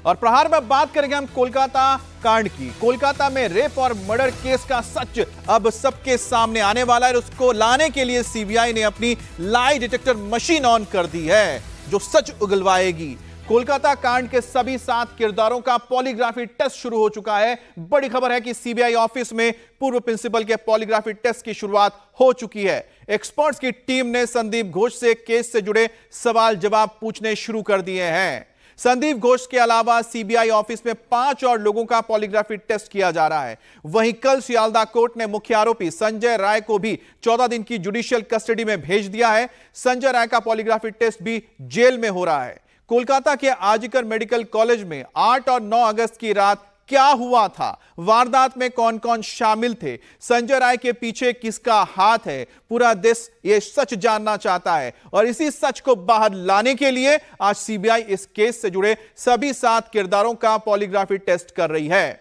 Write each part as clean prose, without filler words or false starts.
और प्रहार में बात करेंगे हम कोलकाता कांड की। कोलकाता में रेप और मर्डर केस का सच अब सबके सामने आने वाला है। उसको लाने के लिए सीबीआई ने अपनी लाई डिटेक्टर मशीन ऑन कर दी है, जो सच उगलवाएगी। कोलकाता कांड के सभी 7 किरदारों का पॉलीग्राफी टेस्ट शुरू हो चुका है। बड़ी खबर है कि सीबीआई ऑफिस में पूर्व प्रिंसिपल के पॉलीग्राफी टेस्ट की शुरुआत हो चुकी है। एक्सपर्ट्स की टीम ने संदीप घोष से केस से जुड़े सवाल जवाब पूछने शुरू कर दिए हैं। संदीप घोष के अलावा सीबीआई ऑफिस में 5 और लोगों का पॉलीग्राफी टेस्ट किया जा रहा है। वहीं कल सियालदा कोर्ट ने मुख्य आरोपी संजय राय को भी 14 दिन की जुडिशियल कस्टडी में भेज दिया है। संजय राय का पॉलीग्राफी टेस्ट भी जेल में हो रहा है। कोलकाता के आरजीकर मेडिकल कॉलेज में 8 और 9 अगस्त की रात क्या हुआ था, वारदात में कौन कौन शामिल थे, संजय राय के पीछे किसका हाथ है, पूरा देश यह सच जानना चाहता है। और इसी सच को बाहर लाने के लिए आज सीबीआई इस केस से जुड़े सभी 7 किरदारों का पॉलीग्राफी टेस्ट कर रही है।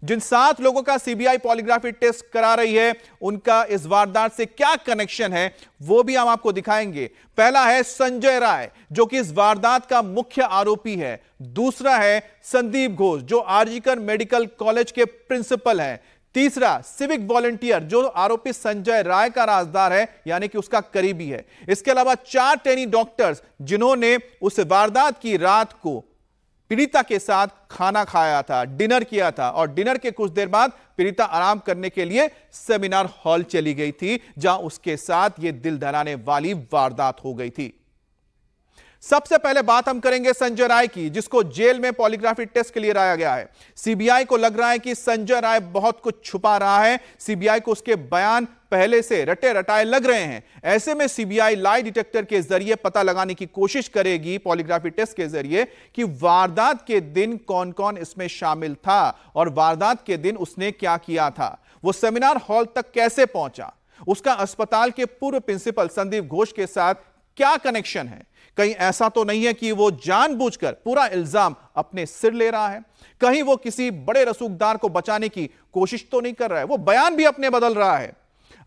जिन 7 लोगों का सीबीआई पॉलीग्राफी टेस्ट करा रही है, उनका इस वारदात से क्या कनेक्शन है, वो भी हम आपको दिखाएंगे। पहला है संजय राय, जो कि इस वारदात का मुख्य आरोपी है। दूसरा है संदीप घोष, जो आरजीकर मेडिकल कॉलेज के प्रिंसिपल हैं। तीसरा सिविक वॉलंटियर, जो आरोपी संजय राय का राजदार है, यानी कि उसका करीबी है। इसके अलावा 4 ट्रेनी डॉक्टर्स, जिन्होंने उस वारदात की रात को पीड़िता के साथ खाना खाया था, डिनर किया था, और डिनर के कुछ देर बाद पीड़िता आराम करने के लिए सेमिनार हॉल चली गई थी, जहां उसके साथ यह दिल दहलाने वाली वारदात हो गई थी। सबसे पहले बात हम करेंगे संजय राय की, जिसको जेल में पॉलीग्राफी टेस्ट के लिए लाया गया है। सीबीआई को लग रहा है कि संजय राय बहुत कुछ छुपा रहा है। सीबीआई को उसके बयान पहले से रटे रटाए लग रहे हैं। ऐसे में सीबीआई लाई डिटेक्टर के जरिए पता लगाने की कोशिश करेगी, पॉलीग्राफी टेस्ट के जरिए, कि वारदात के दिन कौन कौन इसमें शामिल था और वारदात के दिन उसने क्या किया था, वो सेमिनार हॉल तक कैसे पहुंचा, उसका अस्पताल के पूर्व प्रिंसिपल संदीप घोष के साथ क्या कनेक्शन है। कहीं ऐसा तो नहीं है कि वो जानबूझकर पूरा इल्जाम अपने सिर ले रहा है, कहीं वो किसी बड़े रसूखदार को बचाने की कोशिश तो नहीं कर रहा है, वो बयान भी अपने बदल रहा है।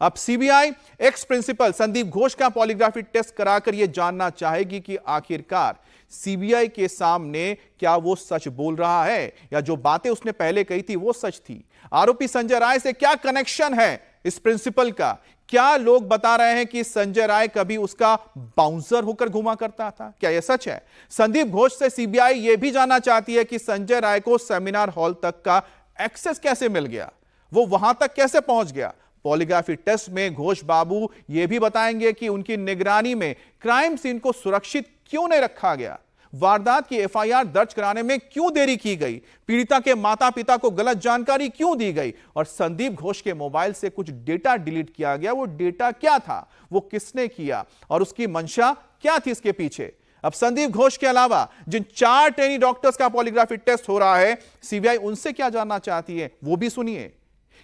अब CBI ex principal Sandip Ghosh का पॉलीग्राफी टेस्ट कराकर यह जानना चाहेगी कि आखिरकार सीबीआई के सामने क्या वो सच बोल रहा है, या जो बातें उसने पहले कही थी वो सच थी। आरोपी संजय राय से क्या कनेक्शन है इस प्रिंसिपल का। क्या लोग बता रहे हैं कि संजय राय कभी उसका बाउंसर होकर घुमा करता था, क्या यह सच है। संदीप घोष से सीबीआई यह भी जानना चाहती है कि संजय राय को सेमिनार हॉल तक का एक्सेस कैसे मिल गया, वो वहां तक कैसे पहुंच गया। पॉलीग्राफी टेस्ट में घोष बाबू यह भी बताएंगे कि उनकी निगरानी में क्राइम सीन को सुरक्षित क्यों नहीं रखा गया, वारदात की एफआईआर दर्ज कराने में क्यों देरी की गई, पीड़िता के माता पिता को गलत जानकारी क्यों दी गई, और संदीप घोष के मोबाइल से कुछ डेटा डिलीट किया गया, वो डेटा क्या था, वो किसने किया, और उसकी मंशा क्या थी इसके पीछे। अब संदीप घोष के अलावा जिन 4 ट्रेनी डॉक्टर्स का पॉलीग्राफी टेस्ट हो रहा है, सीबीआई उनसे क्या जानना चाहती है, वो भी सुनिए।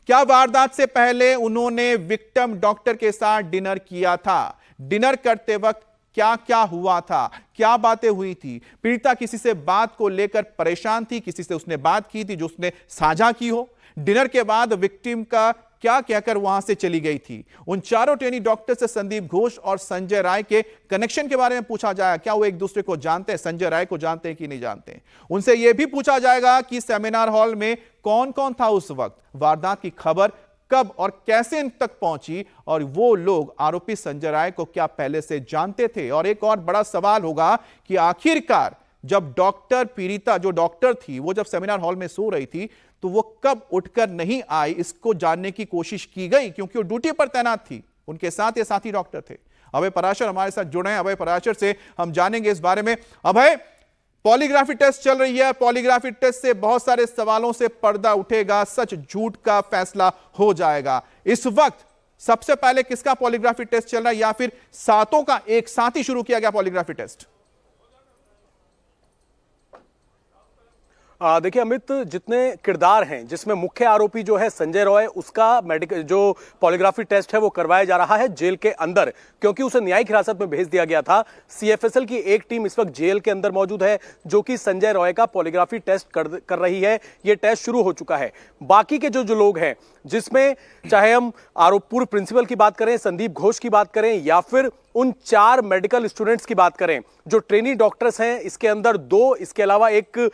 क्या वारदात से पहले उन्होंने विक्टिम डॉक्टर के साथ डिनर किया था, डिनर करते वक्त क्या क्या हुआ था, क्या बातें हुई थी, पीड़िता किसी से बात को लेकर परेशान थी, किसी से उसने बात की थी जो उसने साझा की हो, डिनर के बाद विक्टिम का क्या कहकर वहां से चली गई थी। उन 4 ट्रेनी डॉक्टर से संदीप घोष और संजय राय के कनेक्शन के बारे में पूछा जाएगा, क्या वो एक दूसरे को जानते हैं, संजय राय को जानते हैं कि नहीं जानते। उनसे यह भी पूछा जाएगा कि सेमिनार हॉल में कौन कौन था उस वक्त, वारदात की खबर कब और कैसे इन तक पहुंची, और वो लोग आरोपी संजय राय को क्या पहले से जानते थे। और एक और बड़ा सवाल होगा कि आखिरकार जब डॉक्टर पीड़िता, जो डॉक्टर थी, वो जब सेमिनार हॉल में सो रही थी, तो वो कब उठकर नहीं आई, इसको जानने की कोशिश की गई, क्योंकि वो ड्यूटी पर तैनात थी, उनके साथ ये साथी डॉक्टर थे। अभय पराशर हमारे साथ जुड़े हैं। अभय पराशर से हम जानेंगे इस बारे में। अभय, पॉलीग्राफी टेस्ट चल रही है, पॉलीग्राफी टेस्ट से बहुत सारे सवालों से पर्दा उठेगा, सच झूठ का फैसला हो जाएगा। इस वक्त सबसे पहले किसका पॉलीग्राफी टेस्ट चल रहा है, या फिर 7 का एक साथ ही शुरू किया गया पॉलीग्राफी टेस्ट? देखिए अमित, जितने किरदार हैं, जिसमें मुख्य आरोपी जो है संजय रॉय, उसका मेडिकल जो पॉलीग्राफी टेस्ट है वो करवाया जा रहा है जेल के अंदर, क्योंकि उसे न्यायिक हिरासत में भेज दिया गया था। सीएफएसएल की एक टीम इस वक्त जेल के अंदर मौजूद है, जो कि संजय रॉय का पॉलीग्राफी टेस्ट कर रही है। ये टेस्ट शुरू हो चुका है। बाकी के जो लोग हैं, जिसमें चाहे हम पूर्व प्रिंसिपल की बात करें, संदीप घोष की बात करें, या फिर उन 4 मेडिकल स्टूडेंट्स की बात करें जो ट्रेनी डॉक्टर्स हैं, इसके अंदर 2, इसके अलावा एक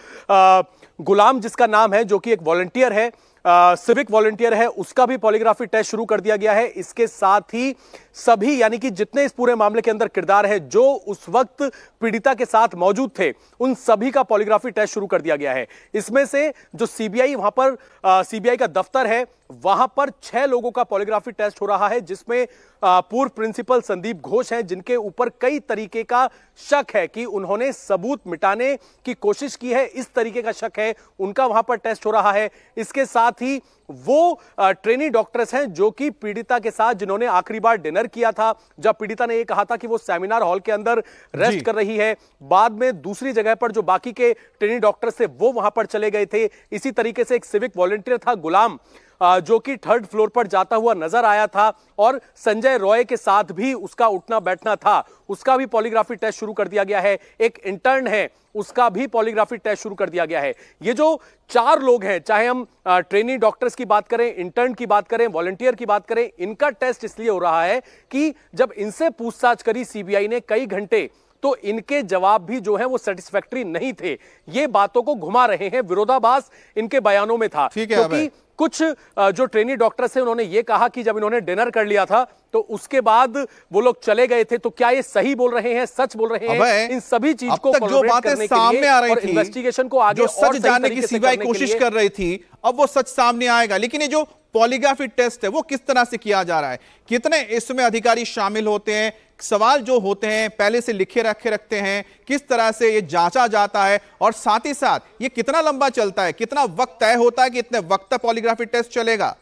गुलाम जिसका नाम है, जो कि एक वॉलंटियर है, सिविक वॉलंटियर है, उसका भी पॉलीग्राफी टेस्ट शुरू कर दिया गया है। इसके साथ ही सभी, यानी कि जितने इस पूरे मामले के अंदर किरदार है, जो उस वक्त पीड़िता के साथ मौजूद थे, उन सभी का पॉलीग्राफी टेस्ट शुरू कर दिया गया है। इसमें से जो सीबीआई वहां पर सीबीआई का दफ्तर है, वहां पर 6 लोगों का पॉलीग्राफी टेस्ट हो रहा है, जिसमें पूर्व प्रिंसिपल संदीप घोष हैं, जिनके ऊपर कई तरीके का शक है कि उन्होंने सबूत मिटाने की कोशिश की है, इस तरीके का शक है, उनका वहां पर टेस्ट हो रहा है। इसके साथ ही वो ट्रेनी डॉक्टर्स हैं जो कि पीड़िता के साथ, जिन्होंने आखिरी बार डिनर किया था, जब पीड़िता ने यह कहा था कि वो सेमिनार हॉल के अंदर रेस्ट कर रही है, बाद में दूसरी जगह पर जो बाकी के ट्रेनी डॉक्टर्स थे वो वहां पर चले गए थे। इसी तरीके से एक सिविक वॉलंटियर था गुलाम, जो कि 3rd फ्लोर पर जाता हुआ नजर आया था, और संजय रॉय के साथ भी उसका उठना बैठना था, उसका भी पॉलीग्राफी टेस्ट शुरू कर दिया गया है। एक इंटर्न है, उसका भी पॉलीग्राफी टेस्ट शुरू कर दिया गया है। ये जो 4 लोग हैं, चाहे हम ट्रेनी डॉक्टर्स की बात करें, इंटर्न की बात करें, वॉलंटियर की बात करें, इनका टेस्ट इसलिए हो रहा है कि जब इनसे पूछताछ करी सीबीआई ने कई घंटे, तो इनके जवाब भी जो है वो सेटिस्फैक्टरी नहीं थे। ये बातों को घुमा रहे हैं, विरोधाभास इनके बयानों में था, क्योंकि कुछ जो ट्रेनी डॉक्टर्स हैं उन्होंने ये कहा कि जब इन्होंने डिनर कर लिया था तो उसके बाद वो लोग चले गए थे। तो क्या ये सही बोल रहे हैं, सच बोल रहे हैं? इन सभी चीज को जो बातें सामने आ रही थी, इन्वेस्टिगेशन को आगे जो सच जानने की सीबीआई कोशिश कर रही थी, अब वो सच सामने आएगा। लेकिन ये जो पॉलीग्राफी टेस्ट है वो किस तरह से किया जा रहा है, कितने इसमें अधिकारी शामिल होते हैं, सवाल जो होते हैं पहले से लिखे रखते हैं, किस तरह से ये जांचा जाता है, और साथ ही साथ ये कितना लंबा चलता है, कितना वक्त तय होता है कि इतने वक्त तक पॉलीग्राफी टेस्ट चलेगा?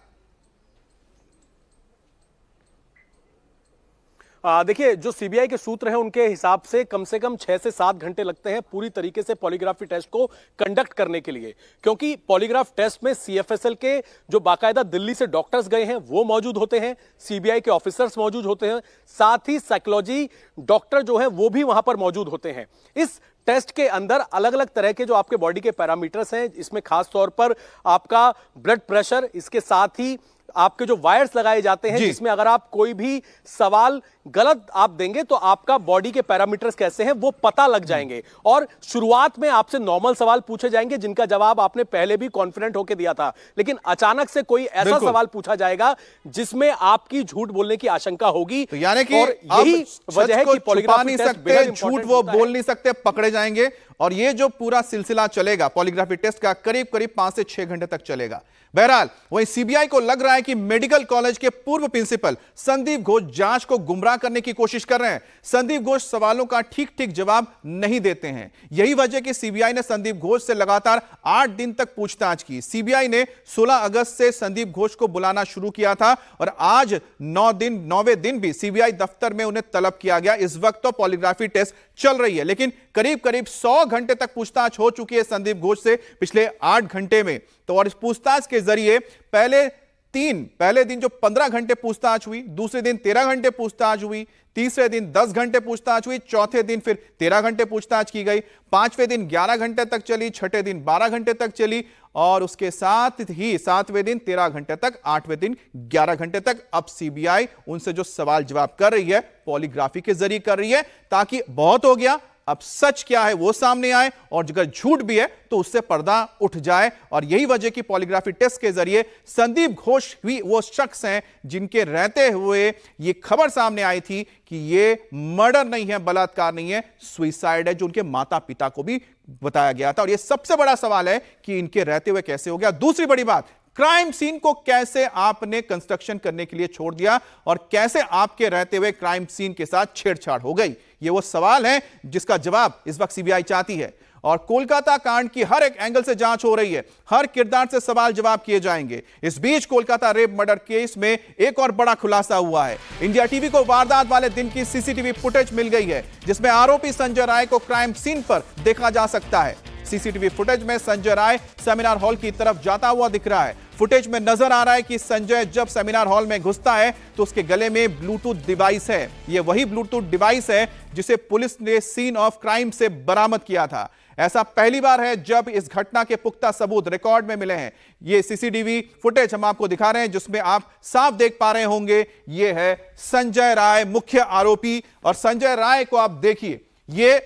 देखिए, जो सीबीआई के सूत्र हैं उनके हिसाब से कम 6 से 7 घंटे लगते हैं पूरी तरीके से पॉलीग्राफी टेस्ट को कंडक्ट करने के लिए, क्योंकि पॉलीग्राफ टेस्ट में सीएफएसएल के जो बाकायदा दिल्ली से डॉक्टर्स गए हैं वो मौजूद होते हैं, सीबीआई के ऑफिसर्स मौजूद होते हैं, साथ ही साइकोलॉजी डॉक्टर जो है वो भी वहां पर मौजूद होते हैं। इस टेस्ट के अंदर अलग अलग तरह के जो आपके बॉडी के पैरामीटर्स हैं, इसमें खास तौर पर आपका ब्लड प्रेशर, इसके साथ ही आपके जो वायर्स लगाए जाते हैं, जिसमें अगर आप कोई भी सवाल गलत आप देंगे तो आपका बॉडी के पैरामीटर्स कैसे हैं वो पता लग जाएंगे। और शुरुआत में आपसे नॉर्मल सवाल पूछे जाएंगे जिनका जवाब आपने पहले भी कॉन्फिडेंट होकर दिया था, लेकिन अचानक से कोई ऐसा सवाल पूछा जाएगा जिसमें आपकी झूठ बोलने की आशंका होगी। तो यानी कि यही वजह है कि पॉलीग्राफी टेस्ट बिना झूठ वो बोल नहीं सकते, पकड़े जाएंगे। और ये जो पूरा सिलसिला चलेगा पॉलीग्राफी टेस्ट का, करीब 5 से 6 घंटे तक चलेगा। बहरहाल वहीं सीबीआई को लग रहा है कि मेडिकल कॉलेज के पूर्व प्रिंसिपल संदीप घोष जांच को गुमराह करने की कोशिश कर रहे हैं। संदीप घोष सवालों का ठीक जवाब नहीं देते हैं। यही वजह कि सीबीआई ने संदीप घोष से लगातार 8 दिन तक पूछताछ की। सीबीआई ने 16 अगस्त से संदीप घोष को बुलाना शुरू किया था और आज 9वें दिन भी सीबीआई दफ्तर में उन्हें तलब किया गया। इस वक्त तो पॉलीग्राफी टेस्ट चल रही है, लेकिन करीब 100 घंटे तक पूछताछ हो चुकी है संदीप घोष से पिछले 8 घंटे में। तो और इस पूछताछ के जरिए पहले दिन जो 15 घंटे पूछताछ हुई, दूसरे दिन 13 घंटे पूछताछ हुई, तीसरे दिन 10 घंटे पूछताछ हुई, चौथे दिन फिर 13 घंटे पूछताछ की गई, 5वें दिन 11 घंटे तक चली, 6ठे दिन 12 घंटे तक चली, और उसके साथ ही 7वें दिन 13 घंटे तक, 8वें दिन 11 घंटे तक। अब सीबीआई उनसे जो सवाल जवाब कर रही है पॉलीग्राफी के जरिए कर रही है, ताकि बहुत हो गया, अब सच क्या है वो सामने आए, और अगर झूठ भी है तो उससे पर्दा उठ जाए। और यही वजह की पॉलीग्राफी टेस्ट के जरिए संदीप घोष भी वो शख्स हैं जिनके रहते हुए ये खबर सामने आई थी कि ये मर्डर नहीं है, बलात्कार नहीं है, सुइसाइड है, जो उनके माता पिता को भी बताया गया था। और ये सबसे बड़ा सवाल है कि इनके रहते हुए कैसे हो गया। दूसरी बड़ी बात, क्राइम सीन को कैसे आपने कंस्ट्रक्शन करने के लिए छोड़ दिया, और कैसे आपके रहते हुए क्राइम सीन के साथ छेड़छाड़ हो गई। ये वो सवाल है जिसका जवाब इस वक्त सीबीआई चाहती है। और कोलकाता कांड की हर एक एंगल से जांच हो रही है, हर किरदार से सवाल जवाब किए जाएंगे। इस बीच कोलकाता रेप मर्डर केस में एक और बड़ा खुलासा हुआ है। इंडिया टीवी को वारदात वाले दिन की सीसीटीवी फुटेज मिल गई है, जिसमें आरोपी संजय राय को क्राइम सीन पर देखा जा सकता है। सीसीटीवी फुटेज में संजय राय सेमिनार हॉल की तरफ जाता हुआ दिख रहा है। फुटेज में नजर आ रहा है कि संजय जब सेमिनार हॉल में घुसता है तो उसके गले में ब्लूटूथ डिवाइस है। यह वही ब्लूटूथ डिवाइस है जिसे पुलिस ने सीन ऑफ क्राइम से बरामद किया था। ऐसा पहली बार है जब इस घटना के पुख्ता सबूत रिकॉर्ड में मिले हैं। ये सीसीटीवी फुटेज हम आपको दिखा रहे हैं जिसमें आप साफ देख पा रहे होंगे ये है संजय राय मुख्य आरोपी। और संजय राय को आप देखिए, ये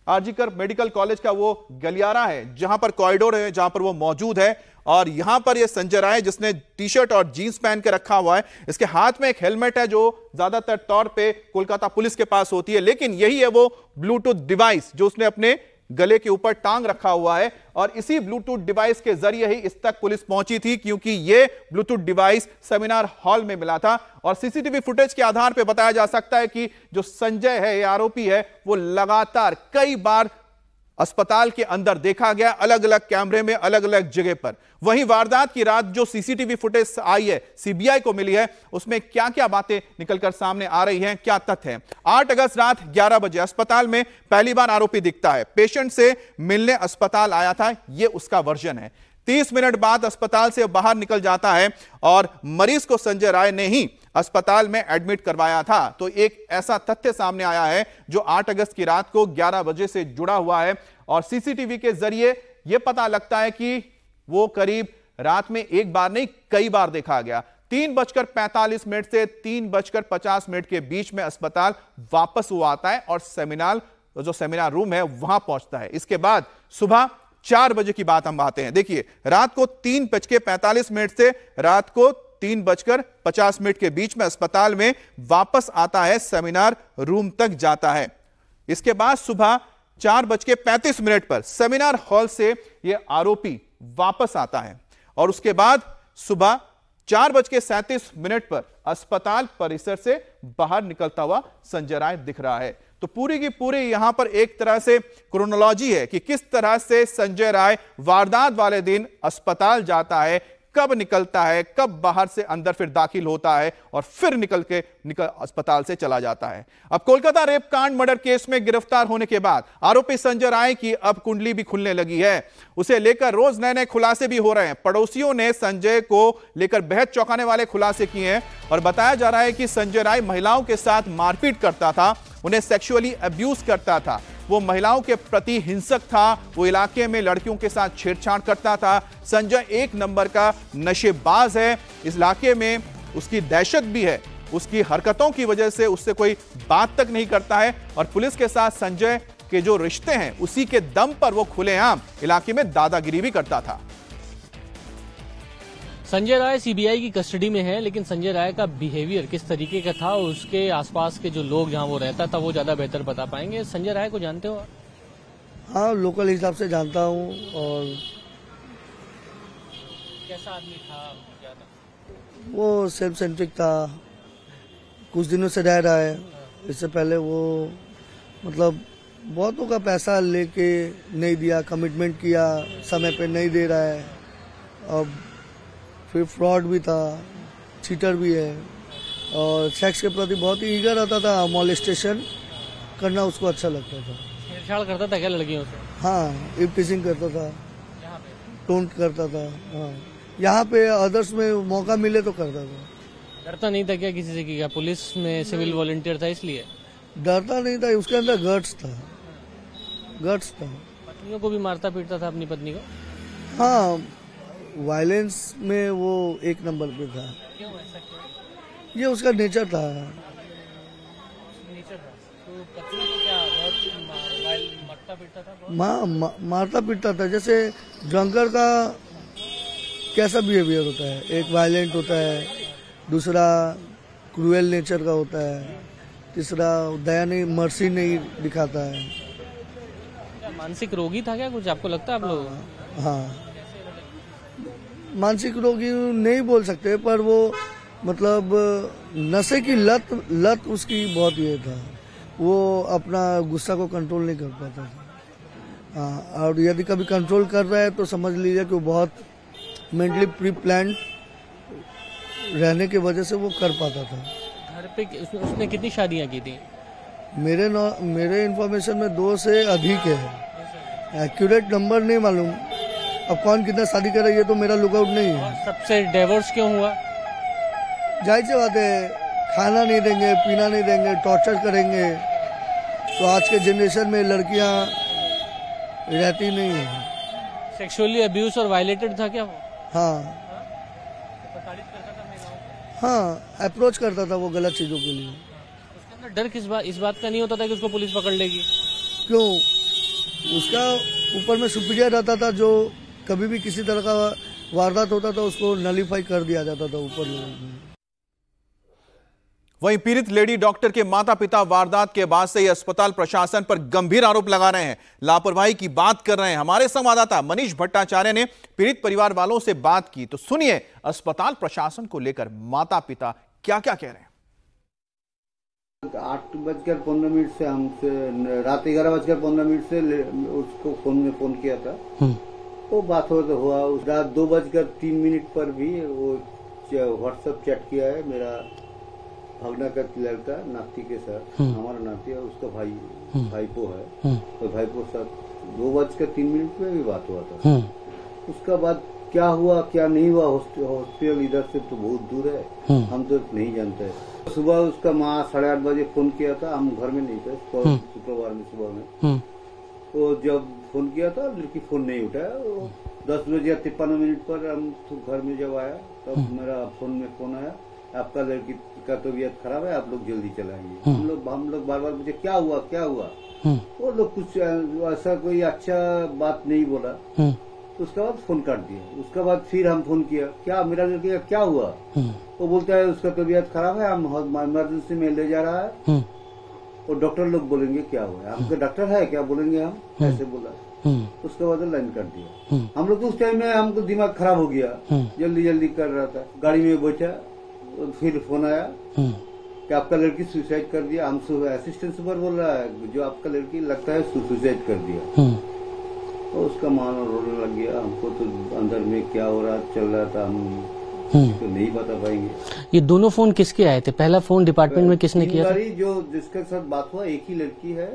आरजीकर मेडिकल कॉलेज का वो गलियारा है जहां पर कॉरिडोर है जहां पर वो मौजूद है। और यहां पर ये संजय राय जिसने टी शर्ट और जींस पहन के रखा हुआ है, इसके हाथ में एक हेलमेट है जो ज्यादातर तौर पे कोलकाता पुलिस के पास होती है, लेकिन यही है वो ब्लूटूथ डिवाइस जो उसने अपने गले के ऊपर टांग रखा हुआ है। और इसी ब्लूटूथ डिवाइस के जरिए ही इस तक पुलिस पहुंची थी, क्योंकि यह ब्लूटूथ डिवाइस सेमिनार हॉल में मिला था। और सीसीटीवी फुटेज के आधार पर बताया जा सकता है कि जो संजय है, ये आरोपी है, वो लगातार कई बार अस्पताल के अंदर देखा गया, अलग अलग कैमरे में, अलग अलग जगह पर। वहीं वारदात की रात जो सीसीटीवी फुटेज आई है, सीबीआई को मिली है, उसमें क्या क्या बातें निकलकर सामने आ रही हैं, क्या तथ्य हैं। 8 अगस्त रात 11 बजे अस्पताल में पहली बार आरोपी दिखता है। पेशेंट से मिलने अस्पताल आया था, यह उसका वर्जन है। 30 मिनट बाद अस्पताल से बाहर निकल जाता है और मरीज को संजय राय ने ही अस्पताल में एडमिट करवाया था। तो एक ऐसा तथ्य सामने आया है जो 8 अगस्त की रात को 11 बजे से जुड़ा हुआ है। और सीसीटीवी के जरिए यह पता लगता है कि वो करीब रात में एक बार नहीं कई बार देखा गया। 3:45 से 3:50 के बीच में अस्पताल वापस वो आता है और सेमिनार रूम है वहां पहुंचता है। इसके बाद सुबह 4 बजे की बात हम आते हैं। देखिए, रात को 3:45 से रात को 3:50 के बीच में अस्पताल में वापस आता है, सेमिनार रूम तक जाता है। इसके बाद सुबह 4:35 पर सेमिनार हॉल से यह आरोपी वापस आता है और उसके बाद सुबह 4:37 पर अस्पताल परिसर से बाहर निकलता हुआ संजय राय दिख रहा है। तो पूरी की पूरी यहां पर एक तरह से क्रोनोलॉजी है कि किस तरह से संजय राय वारदात वाले दिन अस्पताल जाता है, कब निकलता है, कब बाहर से अंदर फिर दाखिल होता है और फिर निकल अस्पताल से चला जाता है। अब कोलकाता रेप कांड मर्डर केस में गिरफ्तार होने के बाद आरोपी संजय राय की अब कुंडली भी खुलने लगी है। उसे लेकर रोज नए नए खुलासे भी हो रहे हैं। पड़ोसियों ने संजय को लेकर बेहद चौंकाने वाले खुलासे किए हैं और बताया जा रहा है कि संजय राय महिलाओं के साथ मारपीट करता था, उन्हें सेक्सुअली अब्यूज करता था, वो महिलाओं के प्रति हिंसक था, वो इलाके में लड़कियों के साथ छेड़छाड़ करता था। संजय एक नंबर का नशेबाज है, इस इलाके में उसकी दहशत भी है, उसकी हरकतों की वजह से उससे कोई बात तक नहीं करता है। और पुलिस के साथ संजय के जो रिश्ते हैं उसी के दम पर वो खुलेआम इलाके में दादागिरी भी करता था। संजय राय सीबीआई की कस्टडी में है, लेकिन संजय राय का बिहेवियर किस तरीके का था, उसके आसपास के जो लोग जहां वो रहता था वो ज्यादा बेहतर बता पाएंगे। संजय राय को जानते हो? हाँ, लोकल हिसाब से जानता हूँ। और कैसा आदमी था, क्या था? वो सेल्फ सेंट्रिक था, कुछ दिनों से रह रहा है। इससे पहले वो मतलब बहुतों का पैसा लेके नहीं दिया, कमिटमेंट किया, समय पे नहीं दे रहा है। अब फिर फ्रॉड भी था, चीटर भी है और सेक्स के प्रति बहुत ही ईगर रहता था। मॉलेस्टेशन करना उसको अच्छा लगता था। छेड़छाड़ करता था क्या लड़कियों से? हाँ, इव टीजिंग करता था, टोंट करता था। हाँ, यहाँ पे अदर्स में मौका मिले तो करता था। डरता नहीं था क्या किसी से? क्या पुलिस में सिविल वॉलंटियर था इसलिए? डरता नहीं था, उसके अंदर गट्स था, गट्स था। पत्नियों को भी मारता पीटता था, अपनी पत्नी को? हाँ, वायलेंस में वो एक नंबर पे था। क्यों ऐसा क्यों? ये उसका नेचर था। नेचर था तो पत्नी को क्या बहुत मारता पीटता था? मारता पीटता था। जैसे ड्रंकर का कैसा बिहेवियर होता है, एक वायलेंट होता है, दूसरा क्रूएल नेचर का होता है, तीसरा दया नहीं, मर्सी नहीं दिखाता है। क्या मानसिक रोगी था क्या कुछ, आपको लगता है आप लोग? हाँ, मानसिक रोगी नहीं बोल सकते, पर वो मतलब नशे की लत उसकी बहुत ये था। वो अपना गुस्सा को कंट्रोल नहीं कर पाता था। हाँ, और यदि कभी कंट्रोल कर रहा है तो समझ लीजिए कि वो बहुत मेंटली प्री प्लान रहने की वजह से वो कर पाता था। घर पे उसने कितनी शादियां की थी? मेरे इन्फॉर्मेशन में 2 से अधिक है। एक्यूरेट नंबर नहीं मालूम, अब कौन कितना शादी कर रहा है ये तो मेरा लुकआउट नहीं है। सबसे डिवोर्स क्यों हुआ? जाहिर सी बात है, खाना नहीं देंगे, पीना नहीं देंगे, टॉर्चर करेंगे। तो आज के जनरेशन में लड़कियां रहती नहीं है। सेक्सुअली अब्यूज और वायलेटेड था क्या वो? हाँ प्रताड़ित करता था महिलाओं को? हाँ, अप्रोच करता था वो गलत चीज़ों के लिए। उसके अंदर डर इस बात का नहीं होता था कि उसको पुलिस पकड़ लेगी? क्यों? उसका ऊपर में सुपीरियर रहता था, जो कभी भी किसी तरह का वारदात होता था उसको नलीफाई कर दिया जाता था ऊपर में। वहीं पीड़ित लेडी डॉक्टर के माता पिता वारदात के बाद से ही अस्पताल प्रशासन पर गंभीर आरोप लगा रहे हैं, लापरवाही की बात कर रहे हैं। हमारे संवाददाता मनीष भट्टाचार्य ने पीड़ित परिवार वालों से बात की, तो सुनिए अस्पताल प्रशासन को लेकर माता पिता क्या क्या कह रहे हैं। 8:15 से हमसे रात 11:15 से उसको फोन किया था। वो बात हो तो हुआ। उस रात 2:03 पर भी वो व्हाट्सएप चैट किया है मेरा भागना का लड़का नाती के साथ। हमारा नाती है, उसका भाईपो है, तो भाईपो साथ 2:03 पे भी बात हुआ था। उसका बाद क्या हुआ क्या नहीं हुआ, हॉस्पिटल इधर से तो बहुत दूर है, हम तो नहीं जानते। सुबह उसका माँ 8:30 बजे फोन किया था, हम घर में नहीं थे, शुक्रवार में सुबह में। तो जब फोन किया था लड़की फोन नहीं उठाया। 10:53 पर हम घर में जब आया तब मेरा फोन में फोन आया, आपका लड़की का तबीयत खराब है, आप लोग जल्दी चलाएंगे। हम लोग बार बार पूछे क्या हुआ क्या हुआ। वो लोग कुछ ऐसा कोई अच्छा बात नहीं बोला। उसके बाद फोन काट दिया। उसके बाद फिर हम फोन किया, क्या मेरा लड़की का क्या हुआ। वो बोलता है उसका तबीयत खराब है, हम इमरजेंसी में ले जा रहा है, और डॉक्टर लोग बोलेंगे क्या हुआ है, आपका डॉक्टर है क्या बोलेंगे हम, ऐसे बोला। उसके बाद लाइन कर दिया। हम लोग तो उस टाइम में हमको दिमाग खराब हो गया, जल्दी जल्दी कर रहा था, गाड़ी में बैठा। फिर फोन आया कि आपका लड़की सुसाइड कर दिया। हम असिस्टेंट सुपर बोल रहा है जो आपका लड़की लगता है सुसाइड कर दिया। तो उसका मान रोने लग गया। हमको तो अंदर में क्या हो रहा चल रहा था हम तो नहीं बता पाएंगे। ये दोनों फोन किसके आए थे? पहला फोन डिपार्टमेंट में किसने किया था? जो जिसके साथ बात हुआ एक ही लड़की है,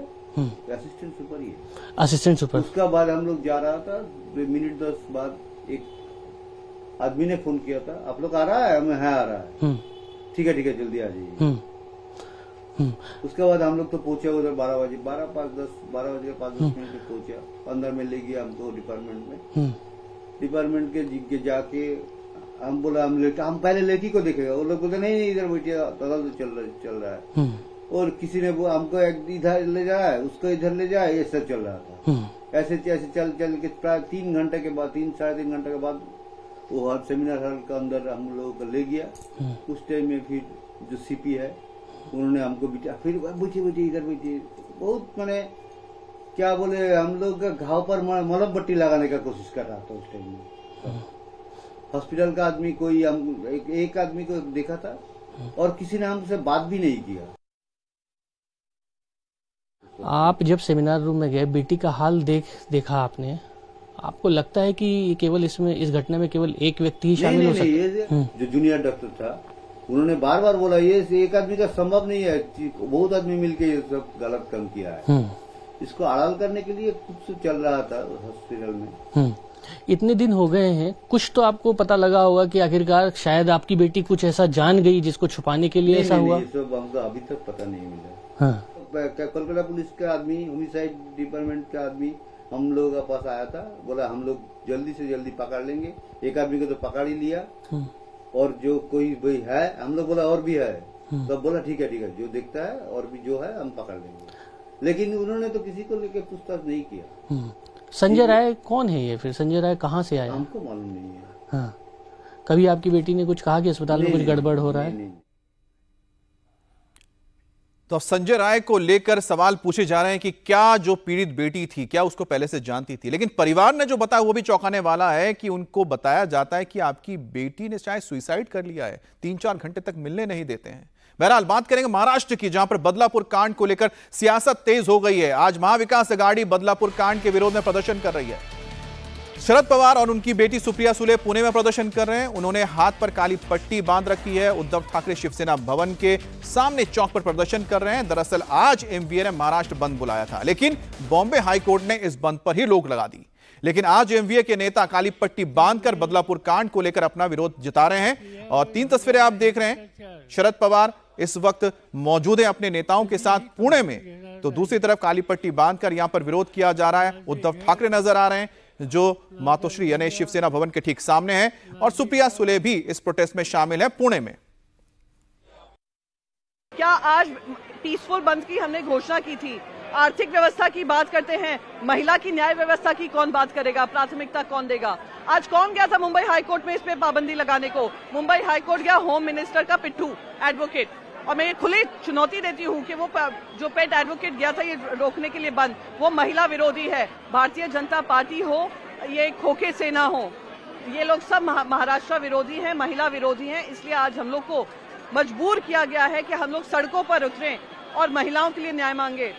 असिस्टेंट सुपर ही है। Assistant super. उसका बाद हम लोग जा रहा था, 2 मिनट 10 बाद एक आदमी ने फोन किया था, आप लोग आ रहा है? मैं आ रहा है। ठीक है जल्दी आ जाइए। उसके बाद हम लोग तो पहुंचे उधर 12 बजे 12 बजे 5-10 मिनट से पहुंचा। अंदर में ले गया हमको डिपार्टमेंट में। डिपार्टमेंट के जाके हम बोला हम पहले लड़की को देखेगा। वो लोग बोलते नहीं इधर बैठिए, दादा तो चल रहा है। और किसी ने हमको इधर ले जाए, उसको इधर ले जाए, ये सब चल रहा था। ऐसे चल के प्राय 3 घंटे के बाद 3-3.5 घंटे के बाद वो सेमिनार हॉल का अंदर हम लोगों को ले गया। उस टाइम में फिर जो सीपी है उन्होंने हमको बिठा, फिर बैठिए इधर बैठिए। बहुत मैंने क्या बोले, हम लोग का घाव पर मलम पट्टी लगाने का कोशिश कर रहा था उस टाइम में। हॉस्पिटल का आदमी कोई एक आदमी को देखा था और किसी ने हमसे बात भी नहीं किया। आप जब सेमिनार रूम में गए, बेटी का हाल देखा आपने, आपको लगता है कि केवल इस घटना में केवल एक व्यक्ति ही शामिल हो सकता है? जो जूनियर डॉक्टर था उन्होंने बार बार बोला ये एक आदमी का संभव नहीं है, बहुत आदमी मिलके ये सब गलत काम किया है। इसको आड़ाल करने के लिए कुछ चल रहा था हॉस्पिटल में। इतने दिन हो गए हैं, कुछ तो आपको पता लगा होगा कि आखिरकार शायद आपकी बेटी कुछ ऐसा जान गई जिसको छुपाने के लिए ऐसा हुआ? ये सब हमको अभी तक पता नहीं मिला। कोलकाता पुलिस का आदमी, होमिसाइड डिपार्टमेंट का आदमी हम लोगों का पास आया था, बोला हम लोग जल्दी से जल्दी पकड़ लेंगे। एक आदमी को तो पकड़ ही लिया, और जो कोई भाई है हम लोग बोला और भी है, तो बोला ठीक है जो देखता है और भी जो है हम पकड़ लेंगे। लेकिन उन्होंने तो किसी को लेकर पूछताछ नहीं किया। संजय राय कौन है ये? फिर संजय राय कहाँ से आया? हमको मालूम नहीं है। हाँ, कभी आपकी बेटी ने कुछ कहा कि अस्पताल में कुछ गड़बड़ हो रहा है? नहीं। तो संजय राय को लेकर सवाल पूछे जा रहे हैं कि क्या जो पीड़ित बेटी थी क्या उसको पहले से जानती थी, लेकिन परिवार ने जो बताया वो भी चौंकाने वाला है कि उनको बताया जाता है कि आपकी बेटी ने शायद सुसाइड कर लिया है, 3-4 घंटे तक मिलने नहीं देते हैं। बहरहाल बात करेंगे महाराष्ट्र की, जहां पर बदलापुर कांड को लेकर सियासत तेज हो गई है। आज महाविकास आघाड़ी बदलापुर कांड के विरोध में प्रदर्शन कर रही है। शरद पवार और उनकी बेटी सुप्रिया सुले पुणे में प्रदर्शन कर रहे हैं। उन्होंने हाथ पर काली पट्टी बांध रखी है। उद्धव ठाकरे शिवसेना भवन के सामने चौक पर प्रदर्शन कर रहे हैं। दरअसल आज एमवीए ने महाराष्ट्र बंद बुलाया था, लेकिन बॉम्बे हाईकोर्ट ने इस बंद पर ही रोक लगा दी। लेकिन आज एमवीए के नेता काली पट्टी बांधकर बदलापुर कांड को लेकर अपना विरोध जता रहे हैं। और 3 तस्वीरें आप देख रहे हैं। शरद पवार इस वक्त मौजूद हैं अपने नेताओं के साथ पुणे में। तो दूसरी तरफ काली पट्टी बांधकर यहां पर विरोध किया जा रहा है। उद्धव ठाकरे नजर आ रहे हैं जो मातोश्री यानी शिवसेना भवन के ठीक सामने हैं और सुप्रिया सुले भी इस प्रोटेस्ट में शामिल है पुणे में। क्या आज पीसफुल बंद की हमने घोषणा की थी, आर्थिक व्यवस्था की बात करते हैं, महिला की न्याय व्यवस्था की कौन बात करेगा, प्राथमिकता कौन देगा? आज कौन गया था मुंबई हाईकोर्ट में इस पे पाबंदी लगाने को? मुंबई हाईकोर्ट गया होम मिनिस्टर का पिट्ठू एडवोकेट, और मैं ये खुली चुनौती देती हूँ कि वो जो पेट एडवोकेट गया था ये रोकने के लिए बंद, वो महिला विरोधी है। भारतीय जनता पार्टी हो, ये खोखे सेना हो, ये लोग सब महाराष्ट्र विरोधी हैं, महिला विरोधी हैं। इसलिए आज हम लोग को मजबूर किया गया है कि हम लोग सड़कों पर उतरें और महिलाओं के लिए न्याय मांगे।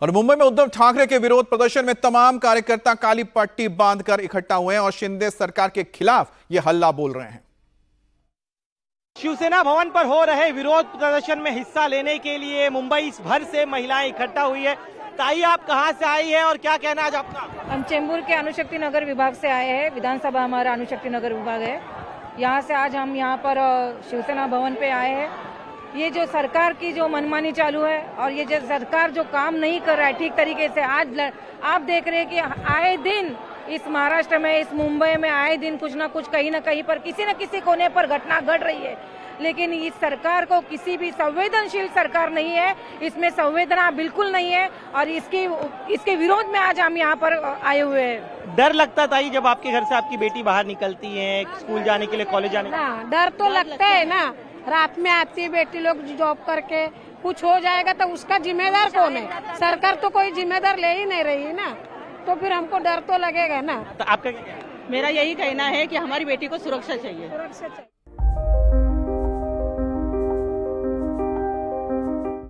और मुंबई में उद्धव ठाकरे के विरोध प्रदर्शन में तमाम कार्यकर्ता काली पट्टी बांधकर इकट्ठा हुए हैं और शिंदे सरकार के खिलाफ ये हल्ला बोल रहे हैं। शिवसेना भवन पर हो रहे विरोध प्रदर्शन में हिस्सा लेने के लिए मुंबई भर से महिलाएं इकट्ठा हुई है। ताई, आप कहां से आई है और क्या कहना है आज आपका? हम चेंबूर के अणुशक्ति नगर विभाग से आए हैं। विधानसभा हमारा अणुशक्ति नगर विभाग है। यहाँ से आज हम यहाँ पर शिवसेना भवन पे आए हैं। ये जो सरकार की जो मनमानी चालू है और ये जो सरकार जो काम नहीं कर रहा है ठीक तरीके से, आज आप देख रहे हैं कि आए दिन इस महाराष्ट्र में, इस मुंबई में आए दिन कुछ ना कुछ कहीं ना कहीं पर किसी न किसी कोने पर घटना घट रही है। लेकिन इस सरकार को किसी भी संवेदनशील सरकार नहीं है, इसमें संवेदना बिल्कुल नहीं है और इसके विरोध में आज हम यहाँ पर आए हुए हैं। डर लगता था जब आपके घर से आपकी बेटी बाहर निकलती है स्कूल जाने के लिए, कॉलेज जाने के लिए? डर तो लगता है ना, रात में आती है बेटी लोग जॉब करके, कुछ हो जाएगा तो उसका जिम्मेदार कौन है? सरकार तो कोई जिम्मेदार ले ही नहीं रही है ना, तो फिर हमको डर तो लगेगा ना। तो आपका क्या? मेरा यही कहना है कि हमारी बेटी को सुरक्षा चाहिए।